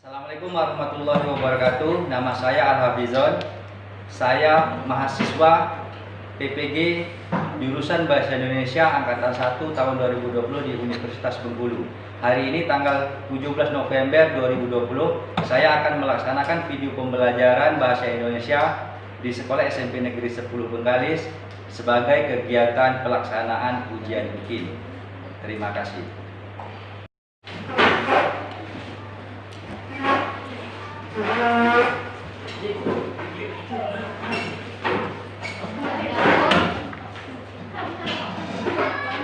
Assalamualaikum warahmatullahi wabarakatuh. Nama saya Al-Hafizon. Saya mahasiswa PPG jurusan Bahasa Indonesia angkatan 1 tahun 2020 di Universitas Bengkulu. Hari ini tanggal 17 November 2020, saya akan melaksanakan video pembelajaran Bahasa Indonesia di Sekolah SMP Negeri 10 Bengkalis sebagai kegiatan pelaksanaan ujian bikin. Terima kasih.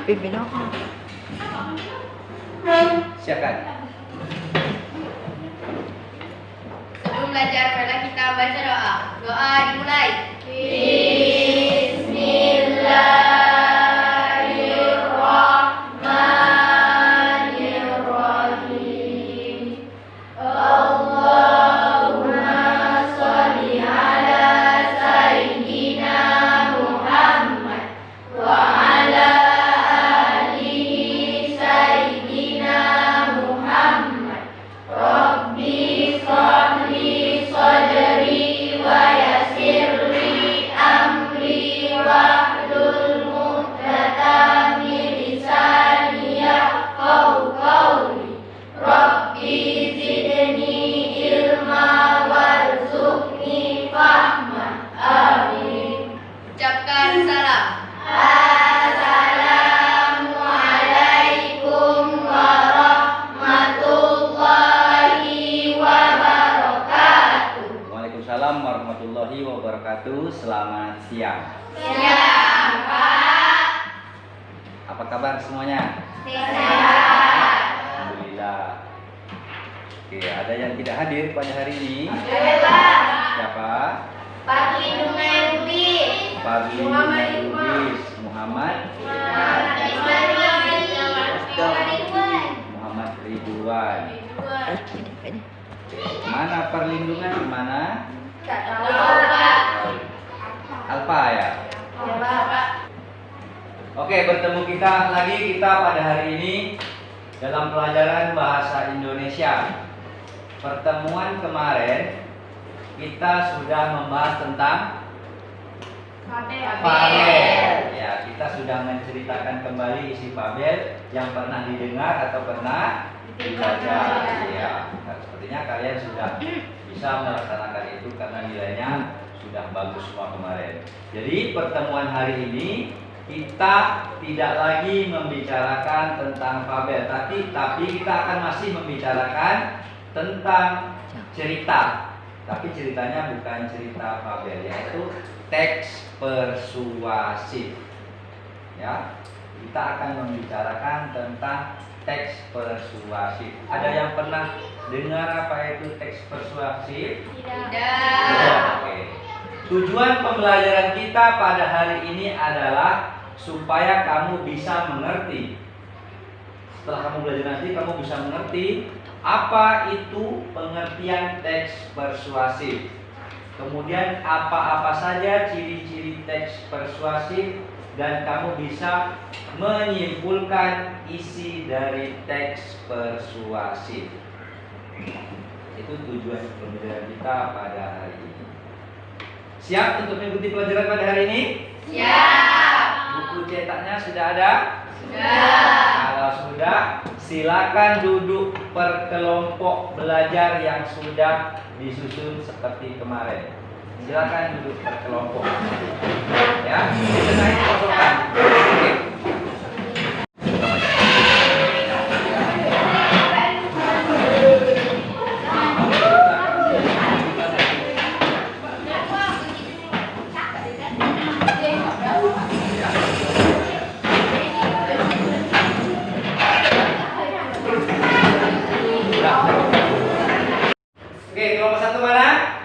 Pimpin ako. Silakan. Sebelum belajar, marilah kita baca doa. Doa dimulai. Bismillahirrahmanirrahim. Allahumma sholli ala sayyidina Muhammad wa ala alihi sayyidina Muhammad. Rabbi shrahli sadri wa yassirli amri wahlul 'uqdatam min lisani yafqahu qawli. Rabbi zidni ilma warzuqni fahma. Amin. Ucapkan salam. Assalamualaikum warahmatullahi wabarakatuh. Waalaikumsalam warahmatullahi wabarakatuh. Selamat siang. Siang, Pak. Apa kabar semuanya? Sehat. Alhamdulillah. Oke, ada yang tidak hadir pada hari ini? Pak. Siapa? Pak Lindungan Lubis. Parli Muhammad Lubis Muhammad Ridwan. Mana perlindungan? Mana? Alfa ya. Oke, bertemu kita pada hari ini dalam pelajaran bahasa Indonesia. Pertemuan kemarin kita sudah membahas tentang fabel. Ya, kita sudah menceritakan kembali isi fabel yang pernah didengar atau pernah dibaca. Ya, sepertinya kalian sudah bisa melaksanakan itu karena nilainya sudah bagus semua kemarin. Jadi pertemuan hari ini kita tidak lagi membicarakan tentang fabel, tapi kita akan masih membicarakan tentang cerita. Tapi ceritanya bukan cerita fabel, yaitu teks persuasif. Ya, kita akan membicarakan tentang teks persuasif. Ada yang pernah dengar apa itu teks persuasif? Tidak. Oke. Tujuan pembelajaran kita pada hari ini adalah supaya kamu bisa mengerti. Setelah kamu belajar nanti, kamu bisa mengerti apa itu pengertian teks persuasif. Kemudian apa-apa saja ciri-ciri teks persuasif dan kamu bisa menyimpulkan isi dari teks persuasif. Itu tujuan pembelajaran kita pada hari ini. Siap untuk mengikuti pelajaran pada hari ini? Siap. Buku cetaknya sudah ada? Sudah. Kalau sudah, silakan duduk per kelompok belajar yang sudah disusun seperti kemarin. Silakan duduk per kelompok. Ya, ditengahin kosongan. Oke. Oke, kelompok satu mana?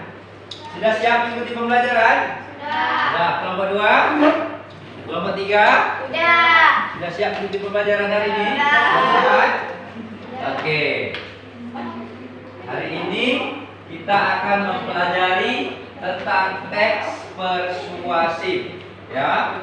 Sudah siap mengikuti pembelajaran? Sudah. Kelompok dua? Kelompok tiga? Sudah. Sudah siap mengikuti pembelajaran hari ini? Sudah. Oke. Hari ini kita akan mempelajari tentang teks persuasif, ya.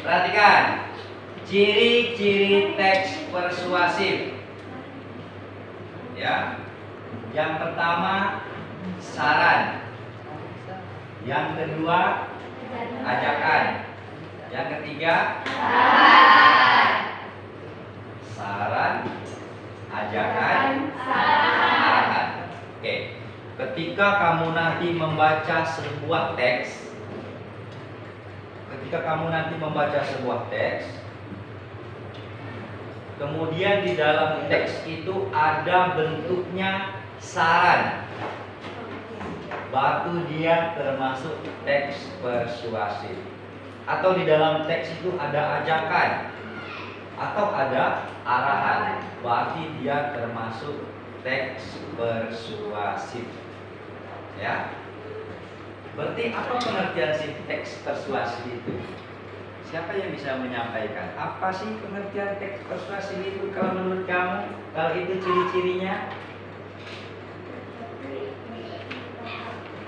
perhatikan ciri-ciri teks persuasif. Ya. Yang pertama saran. Yang kedua ajakan. Yang ketiga saran, ajakan, arahan. Oke. Ketika kamu nanti membaca sebuah teks, kemudian di dalam teks itu ada bentuknya saran, batu dia termasuk teks persuasif. Atau di dalam teks itu ada ajakan atau ada arahan, berarti dia termasuk teks persuasif. Ya. Berarti apa pengertian si teks persuasif itu? Siapa yang bisa menyampaikan? Apa sih pengertian teks persuasif itu kalau menurut kamu? Kalau itu ciri-cirinya?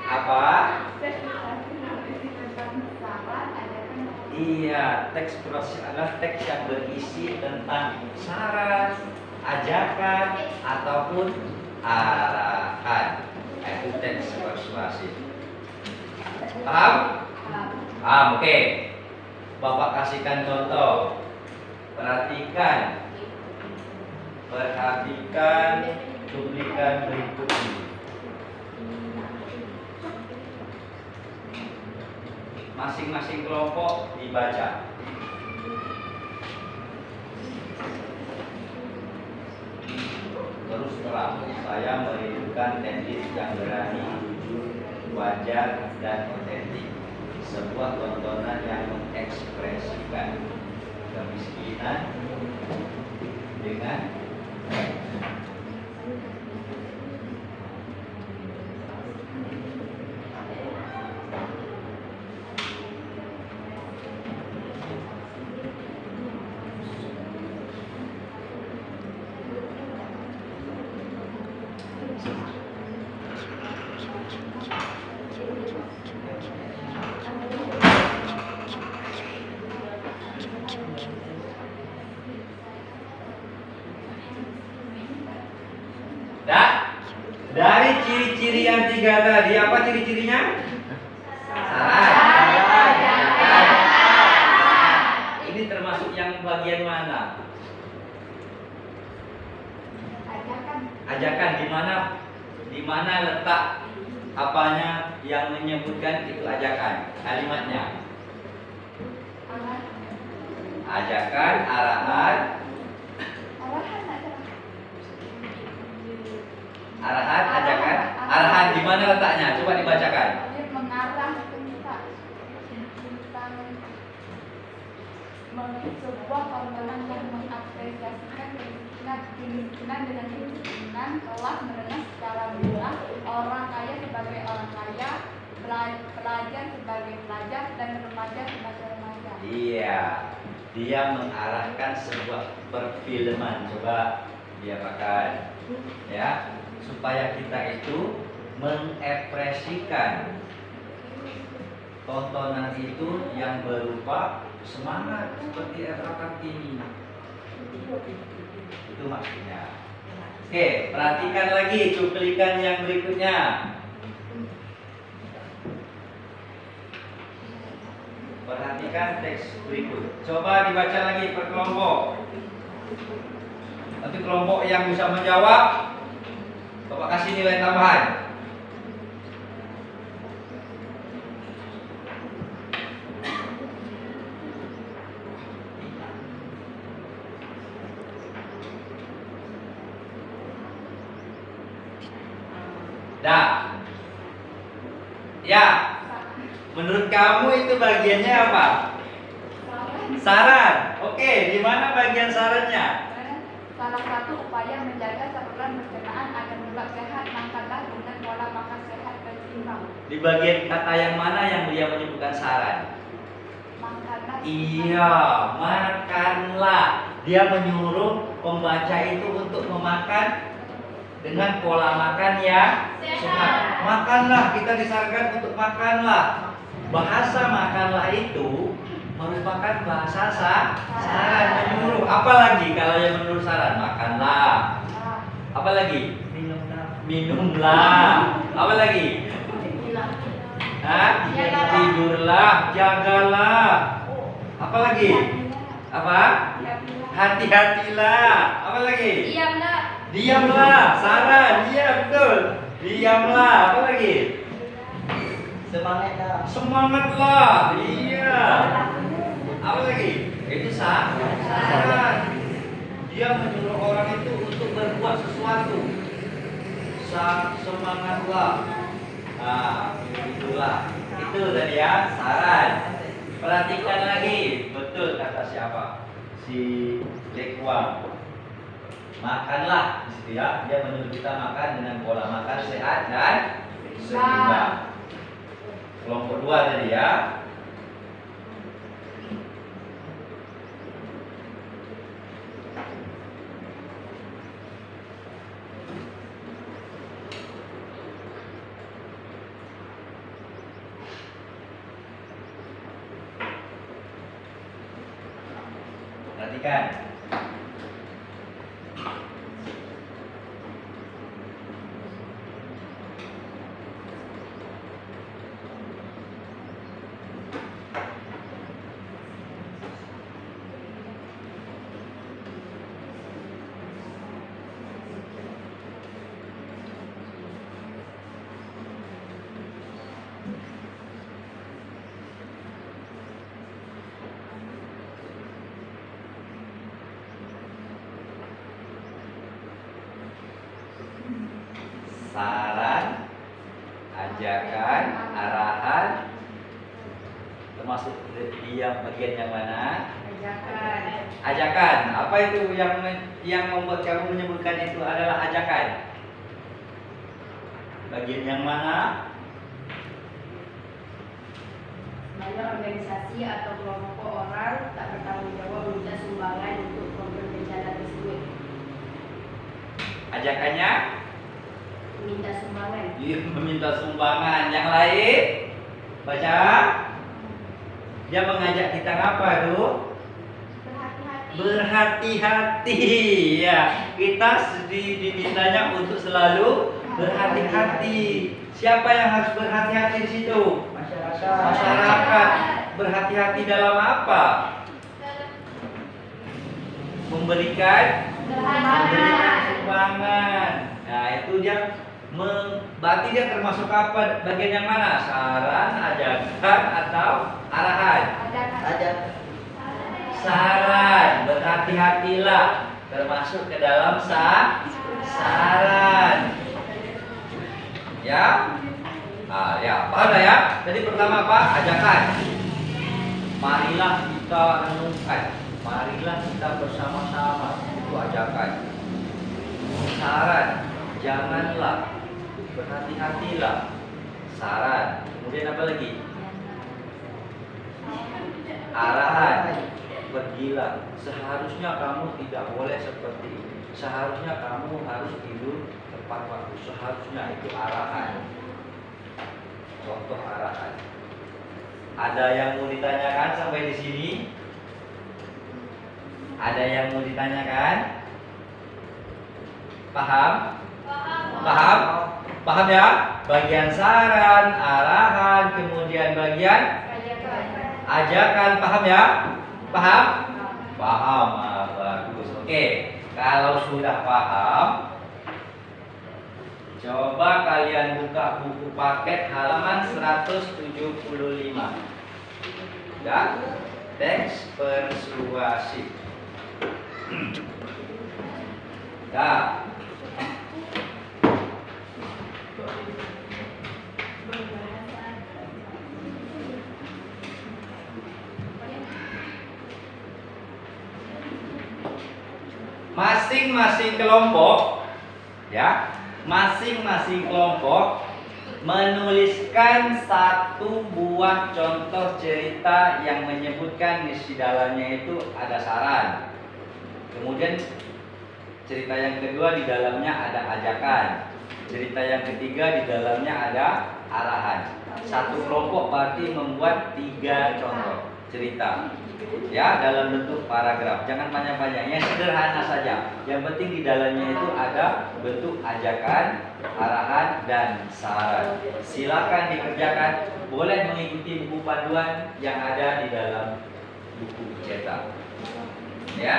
Apa? Iya, teks persuasif adalah teks yang berisi tentang saran, ajakan, ataupun arahan. Itu teks persuasif. Paham? Paham, oke. Bapak kasihkan contoh. Perhatikan cuplikan berikut ini. Masing-masing kelompok dibaca. Terus terang, saya merindukan teknis yang berani, jujur, wajar, dan otentik. Sebuah tontonan yang mengekspresikan kemiskinan dengan dari ciri-ciri yang tiga tadi, apa ciri-cirinya? Saran. Ini termasuk yang bagian mana? Ajakan. Di mana letak apanya yang menyebutkan itu ajakan? Kalimatnya. Ajakan, arahan. Arahan, ajakan. Arahan di mana letaknya? Coba dibacakan. Mengarah tentang sebuah tontonan yang mengapresiasikan kemiskinan dengan kemiskinan telah menengah secara mudah, orang kaya sebagai orang kaya, pelajar sebagai pelajar, dan remaja sebagai remaja. Iya, dia mengarahkan sebuah perfilman. Coba dia pakai, ya, supaya kita itu mengekspresikan tontonan itu yang berupa semangat seperti Era Kartini. Itu maksudnya. Oke, perhatikan lagi cuplikan yang berikutnya. Perhatikan teks berikut. Coba dibaca lagi per kelompok. Nanti kelompok yang bisa menjawab, Bapak kasih nilai tambahan. Dah. Ya. Menurut kamu itu bagiannya apa? Saran. Oke, di mana bagian sarannya? Salah satu upaya menjaga saluran pencernaan agar tetap sehat, makanlah dengan pola makan sehat dan seimbang. Di bagian kata yang mana yang dia menyebutkan saran? Makanlah. Iya, makanlah. Dia menyuruh pembaca itu untuk memakan dengan pola makan yang sehat. Makanlah, kita disarankan untuk makanlah. Bahasa makanlah itu merupakan bahasa saran, menyuruh. Apalagi kalau yang menurut saran, makanlah. Apa lagi? Minumlah. Apa lagi? Hah? Tidurlah, jagalah. Apa lagi? Apa? Hati-hatilah. Apa lagi? Diamlah. Diamlah. Saran. Iya betul. Diamlah. Apa lagi? Semangatlah. Iya. Apa lagi? Itu saran. Dia menyuruh orang itu untuk berbuat sesuatu. Semangatlah. Nah, itulah. Itu tadi ya, saran. Perhatikan lagi. Betul kata siapa? Si Lekuang. Makanlah, ya. Dia menyuruh kita makan dengan pola makan sehat dan seimbang. Kelompok 2 tadi ya. Perhatikan. Saran, ajakan, arahan, termasuk di yang bagian yang mana? Ajakan. Ajakan. Apa itu yang membuat kamu menyebutkan itu adalah ajakan? Bagian yang mana? Banyak organisasi atau kelompok orang tak bertanggung jawab meminta sumbangan untuk program bencana tersebut. Ajakannya? Meminta sumbangan. Dia meminta sumbangan. Yang lain? Baca. Dia mengajak kita apa tuh? Berhati-hati. Berhati-hati. Ya, kita dimintanya untuk selalu berhati-hati. Siapa yang harus berhati-hati di situ? Masyarakat. Berhati-hati dalam apa? Memberikan sumbangan. Nah, itu dia berarti dia termasuk apa? Bagian yang mana? Saran, ajakan, atau arahan? Saran. Berhati-hatilah. Termasuk ke dalam saran. Ya? Ah, ya, paham dah ya? Jadi pertama apa? Ajakan. Marilah kita renungkan. Marilah kita bersama-sama. Itu ajakan. Saran. Janganlah. Berhati-hatilah. Saran. Kemudian apa lagi? Arahan. Pergilah. Seharusnya kamu tidak boleh seperti ini. Seharusnya kamu harus tidur tepat waktu. Seharusnya itu arahan. Contoh arahan. Ada yang mau ditanyakan sampai di sini? Ada yang mau ditanyakan? Paham? Paham? Paham ya? Bagian saran, arahan, kemudian bagian ajakan. Paham ya? Paham? Paham. Ah, bagus. Oke. Kalau sudah paham, coba kalian buka buku paket halaman 175. Ya, teks persuasif. Ya. Masing-masing kelompok, ya, masing-masing kelompok menuliskan satu buah contoh cerita yang menyebutkan di dalamnya itu ada saran. Kemudian cerita yang kedua di dalamnya ada ajakan. Cerita yang ketiga di dalamnya ada arahan. Satu kelompok berarti membuat 3 contoh. cerita ya dalam bentuk paragraf. Jangan banyak-banyak, yang sederhana saja. Yang penting di dalamnya itu ada bentuk ajakan, arahan, dan saran. Silakan dikerjakan. Boleh mengikuti buku panduan yang ada di dalam buku cetak. Ya.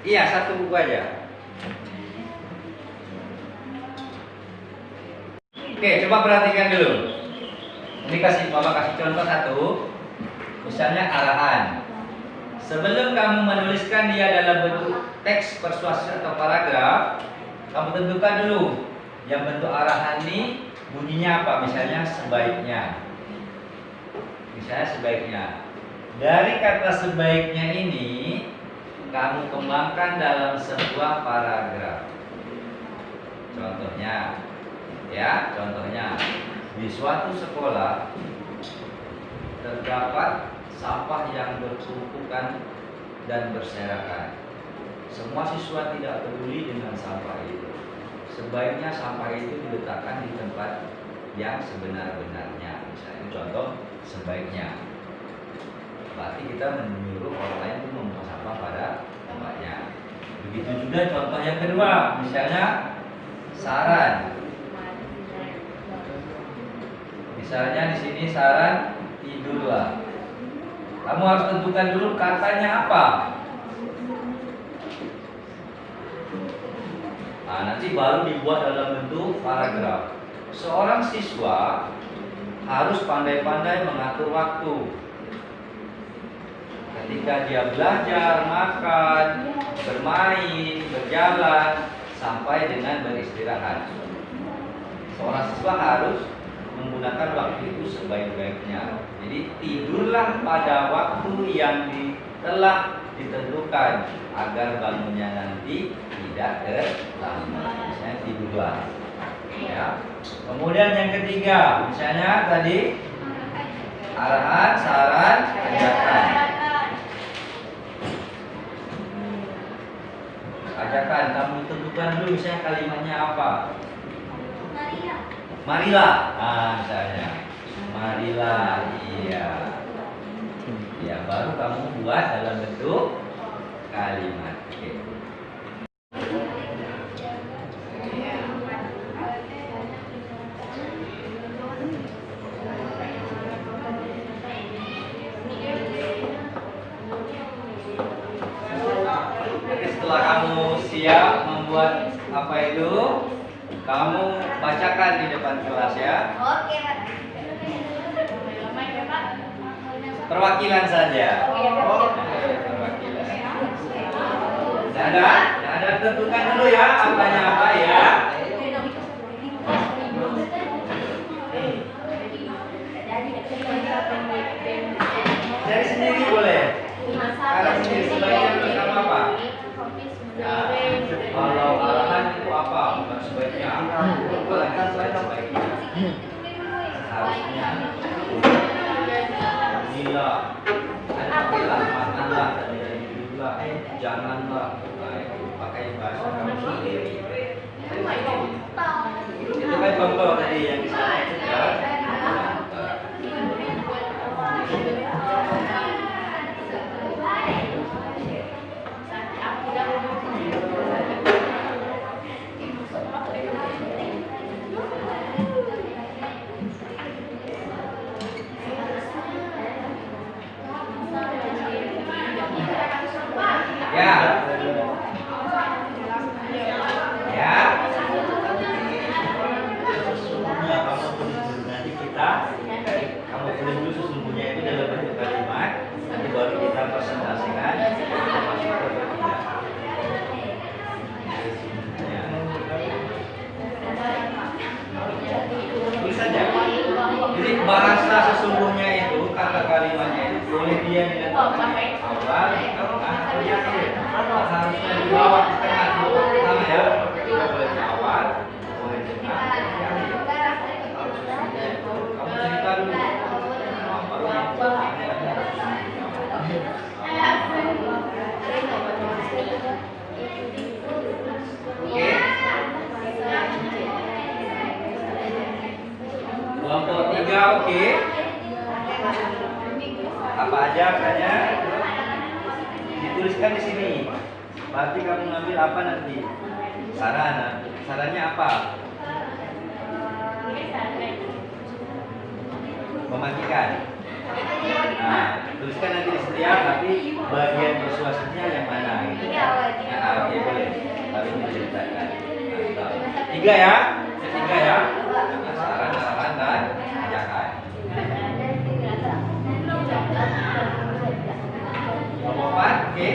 Iya, satu buku aja. Oke, coba perhatikan dulu. Ini Bapak kasih contoh satu. Misalnya arahan. Sebelum kamu menuliskan dia dalam bentuk teks persuasi atau paragraf, kamu tentukan dulu yang bentuk arahan ini bunyinya apa. Misalnya sebaiknya. Dari kata sebaiknya ini kamu kembangkan dalam sebuah paragraf. Contohnya, di suatu sekolah terdapat sampah yang bertumpukan dan berserakan. Semua siswa tidak peduli dengan sampah itu. Sebaiknya sampah itu diletakkan di tempat yang sebenar-benarnya. Misalnya contoh sebaiknya. Berarti kita menyuruh orang lain untuk membuang sampah pada tempatnya. Begitu juga contoh yang kedua, misalnya saran. Misalnya di sini saran tidurlah. Kamu harus tentukan dulu katanya apa. Nah, nanti baru dibuat dalam bentuk paragraf. Seorang siswa harus pandai-pandai mengatur waktu. Ketika dia belajar, makan, bermain, berjalan, sampai dengan beristirahat. Seorang siswa harus menggunakan waktu itu sebaik-baiknya. Jadi tidurlah pada waktu yang telah ditentukan agar bangunnya nanti tidak terlambat. Misalnya tidurlah. Ya. Kemudian yang ketiga, misalnya tadi arahan, saran, ajakan. Ajakan, kamu tentukan dulu misalnya kalimatnya apa. Marilah. Nah, misalnya marilah, iya. Ya, baru kamu buat dalam bentuk kalimat. Oke. Setelah kamu siap membuat apa itu, kamu bacakan di depan kelas ya. Oke, Pak. Perwakilan saja. Perwakilan. Ada tentukan dulu ya apanya apa ya. Dari sendiri boleh. Kalau sendiri sebaiknya bersama apa? Nah, kalau arahan itu apa? Bukan sebaiknya. Bukan sebaiknya. Harusnya. Gila. Alhamdulillah, makanlah, janganlah. Pakai bahasa kamu sendiri. Itu kan contoh tadi yang di sana itu ya. Kamu tulis dulu sesungguhnya itu dalam bentuk kalimat, nanti baru kita presentasikan. Tulis saja. Jadi bahasa sesungguhnya itu, kata kalimatnya itu boleh dia dengan awal, tengah, atau di akhir. Harusnya di bawah, di tengah. ya. Kita boleh di awal, boleh di tengah, boleh di akhir. Kamu cerita dulu. Baru Oke. Kelompok 3 oke. Apa aja katanya? Dituliskan di sini. Berarti kamu ngambil apa nanti? Saran. Sarannya apa? Mematikan. Nah, tuliskan nanti di setiap, tapi bagian persuasinya yang mana gitu. Nah, oke boleh. Tapi diceritakan. Nah, 3 ya. Ketiga ya. Saran, arahan dan ajakan. Kelompok 4, oke.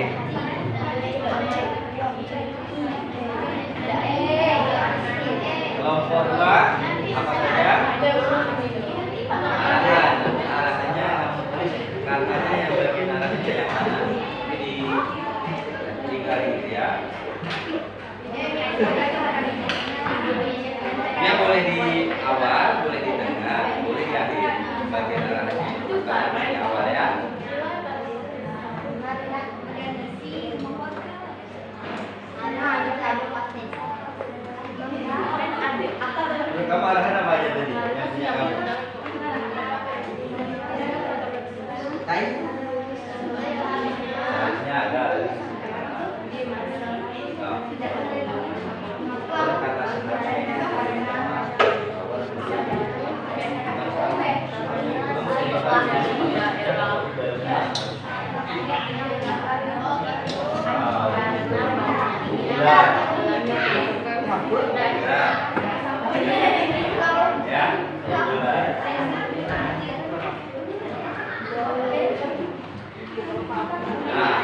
Kelompok 2, apa saja? Arahan. Arahannya kamu tulis katanya yang bagian arahannya yang mana? Jadi dikali gitu ya. Dia boleh di awal, boleh di tengah, boleh di akhir. Bagian arahannya karena di awal ya. Menurut kamu arahan apa aja tadi? Yang punya kamu? Harusnya ada. Boleh kata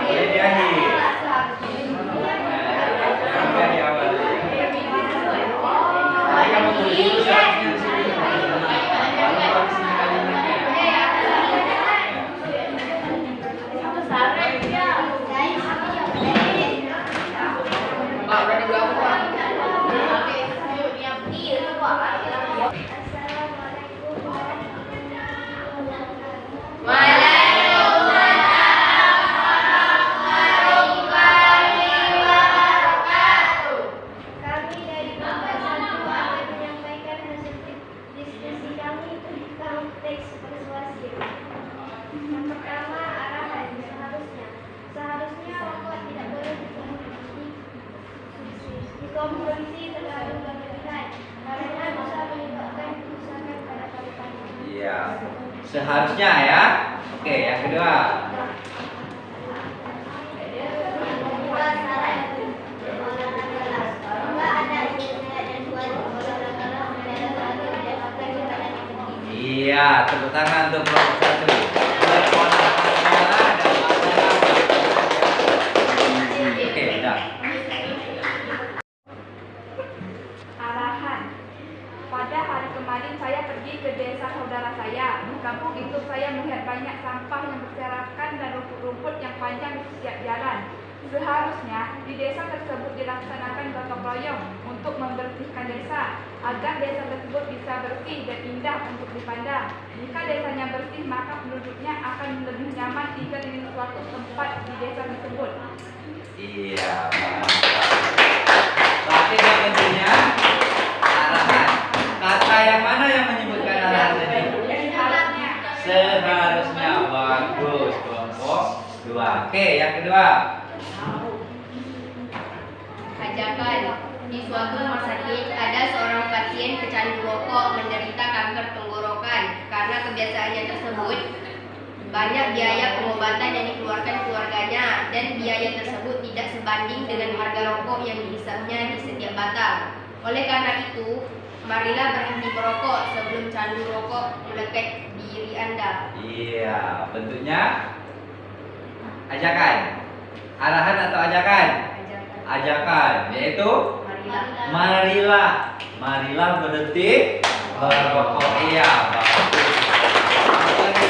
boleh di akhir. Jangan di awal. Jadi kamu tulis dulu syaratnya di sini. Baru di sini kalimatnya. Pak, udah dibuang Pak. Kami dari Bapak Satu akan menyampaikan hasil diskusi kami tentang teks persuasif. Yang pertama, arahan seharusnya rokok tidak boleh dikonsumsi terlalu berlebihan karena bisa menyebabkan kerusakan pada paru-paru. Iya. Seharusnya ya. Oke, yang kedua. Iya, tepuk tangan untuk kelompok 1. Oke, udah. Arahan. Pada hari kemarin saya pergi ke desa saudara saya. Di kampung itu saya melihat banyak sampah yang berserakan dan rumput-rumput yang panjang di setiap jalan. Seharusnya di desa tersebut dilaksanakan gotong royong untuk membersihkan desa agar desa tersebut bisa bersih dan indah untuk dipandang. Jika desanya bersih, maka penduduknya akan lebih nyaman tinggal di suatu tempat di desa tersebut. Iya, mantap. Berarti tentunya arahan. Kata yang mana yang menyebutkan arahan tadi? Seharusnya. Bagus, kelompok 2. Oke, yang kedua. Ajakan. Di suatu rumah sakit ada seorang pasien pecandu rokok menderita kanker tenggorokan. Karena kebiasaannya tersebut, banyak biaya pengobatan yang dikeluarkan keluarganya dan biaya tersebut tidak sebanding dengan harga rokok yang dihisapnya di setiap batang. Oleh karena itu, marilah berhenti merokok sebelum candu rokok melekat di diri Anda. Iya, bentuknya ajakan. Arahan atau ajakan? Ajakan, yaitu marilah berhenti merokok. Iya, bagus. Apa lagi?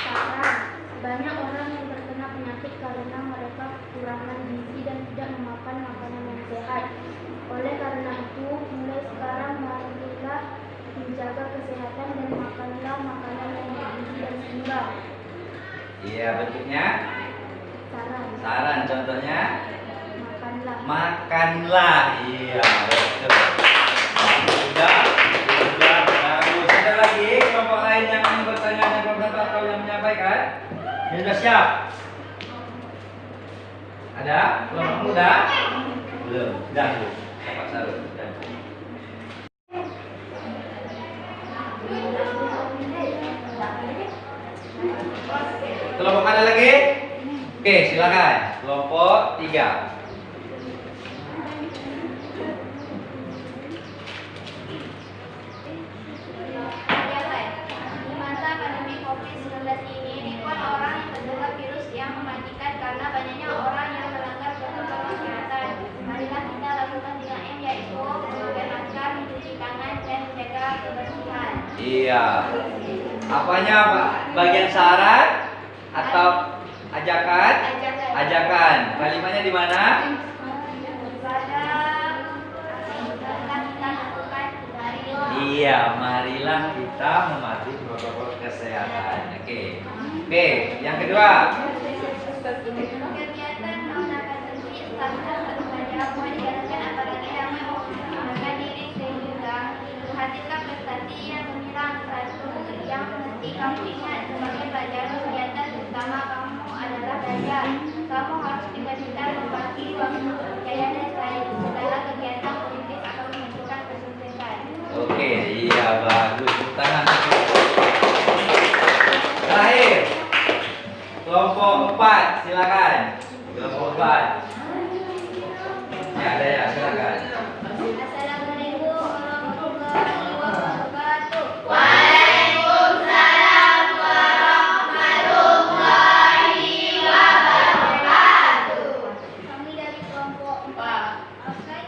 Saran, banyak orang yang terkena penyakit karena mereka kekurangan gizi dan tidak memakan makanan yang Iya, bentuknya Saran. saran. Contohnya Makanlah. makanlah. Iya, betul. Sudah, bagus. Ada lagi kelompok lain yang ingin bertanya atau yang menyampaikan? Sudah siap? Ada? Kelompok muda? Belum. Sudah, Bu. Dapat satu. Sudah. Kelompok mana lagi? Oke, silakan. Kelompok 3. Di masa pandemi COVID-19 ini, ribuan orang yang terkena virus yang mematikan karena banyaknya orang yang melanggar protokol kesehatan. Marilah kita lakukan 3M, yaitu memakai masker, mencuci tangan, dan menjaga kebersihan. Iya. Apanya, Pak? Bagian saran atau ajakan? Ajakan. Kalimatnya di mana? Iya, marilah kita mematuhi protokol kesehatan. Oke. Oke, yang kedua. Kegiatan menggunakan sendiri standar satu saja mulai dijalankan apalagi ramai menggunakan diri sehingga menghasilkan prestasi yang gemilang. Satu yang mesti kamu ingat sebagai pelajaran kegiatan utama kamu adalah belajar. Kamu harus dengan membagi waktu percaya dan segala kegiatan politik akan menentukan kesuksesan. Oke, iya bagus. Tepuk tangan. Terakhir. Kelompok 4, silakan. Kelompok 4. Ya, ada ya, silakan. Assalamualaikum warahmatullahi wabarakatuh. Waalaikumsalam warahmatullahi wabarakatuh. Kami dari kelompok 4. Oke.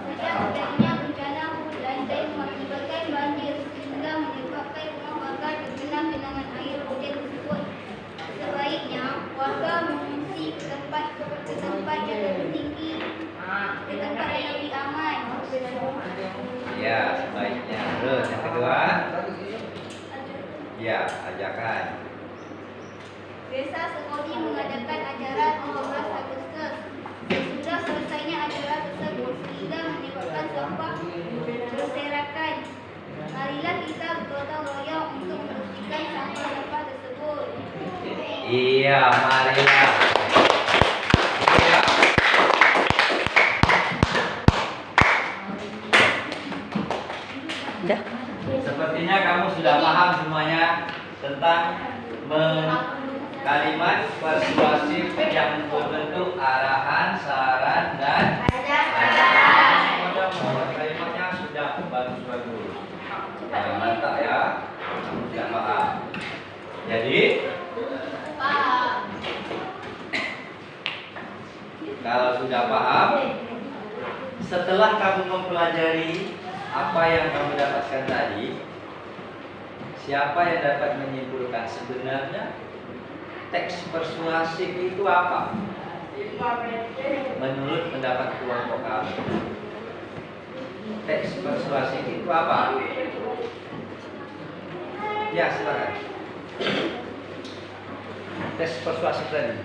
Terjadinya bencana hujan dan mengakibatkan banjir sehingga menyebabkan rumah warga tergenang genangan air hujan tersebut. Sebaiknya warga mengungsi ke tempat yang lebih tinggi, ke tempat yang lebih aman. Ya, sebaiknya. Terus yang kedua. Ya, ajakan. Desa Sekoli mengadakan acara 17 Agustus. Sesudah selesainya acara tersebut sehingga menyebabkan sampah berserakan. Marilah kita bergotong royong untuk membersihkan sampah-sampah tersebut. Iya, marilah. Iya. Udah. Sepertinya kamu sudah paham semuanya tentang kalimat persuasif yang berbentuk arahan, saran, dan ajakan. Semuanya kalimatnya sudah bagus-bagus. Mantap ya, kamu sudah paham. Jadi, kalau sudah paham, setelah kamu mempelajari apa yang kamu dapatkan tadi, siapa yang dapat menyimpulkan sebenarnya teks persuasif itu apa? Menurut pendapat kelompok kamu, teks persuasif itu apa? Ya, silakan. Teks persuasif tadi.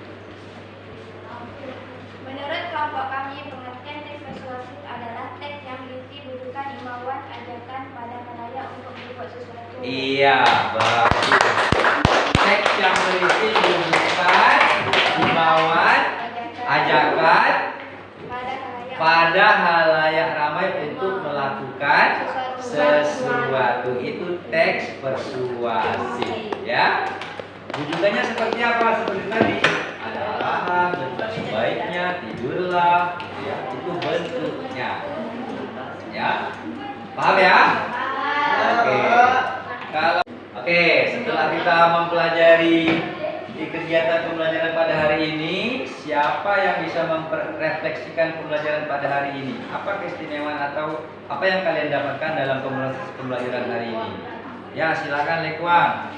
Menurut kelompok kami, pengertian teks persuasif adalah teks yang berisi bukan himbauan ajakan pada halayak untuk berbuat sesuatu. Iya, bagus. Teks yang berisi bukan himbauan ajakan pada halayak ramai untuk melakukan sesuatu. Itu teks persuasif, ya. Rujukannya seperti apa? Seperti tadi, ada arahan, bentuk sebaiknya tidurlah, ya. Itu bentuknya, ya. Paham ya? Oke, setelah kita mempelajari di kegiatan pembelajaran pada hari ini, siapa yang bisa memperefleksikan pembelajaran pada hari ini? Apa keistimewaan atau apa yang kalian dapatkan dalam pembelajaran hari ini? Ya, silakan Lekuang.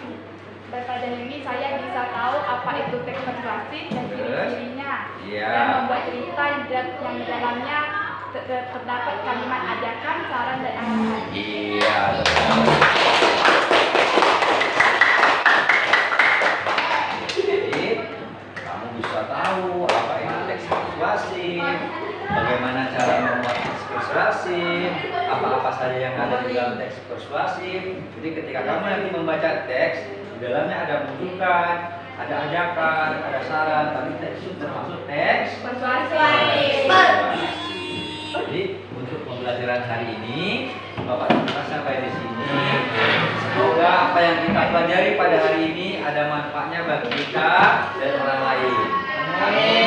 Pada ini saya bisa tahu apa itu teks persuasif dan ciri-cirinya. Iya. Dan membuat cerita yang di dalamnya terdapat kalimat ajakan, saran, dan arahan. Iya. Jadi kamu bisa tahu apa itu teks persuasif, bagaimana cara membuat teks persuasif, apa-apa saja yang ada di dalam teks persuasif. Jadi ketika kamu nanti membaca teks, di dalamnya ada rujukan, ada ajakan, ada saran, tapi teks itu termasuk teks Persuasif. Jadi untuk pembelajaran hari ini Bapak kita sampai di sini. Semoga apa yang kita pelajari pada hari ini ada manfaatnya bagi kita dan orang lain. Amin.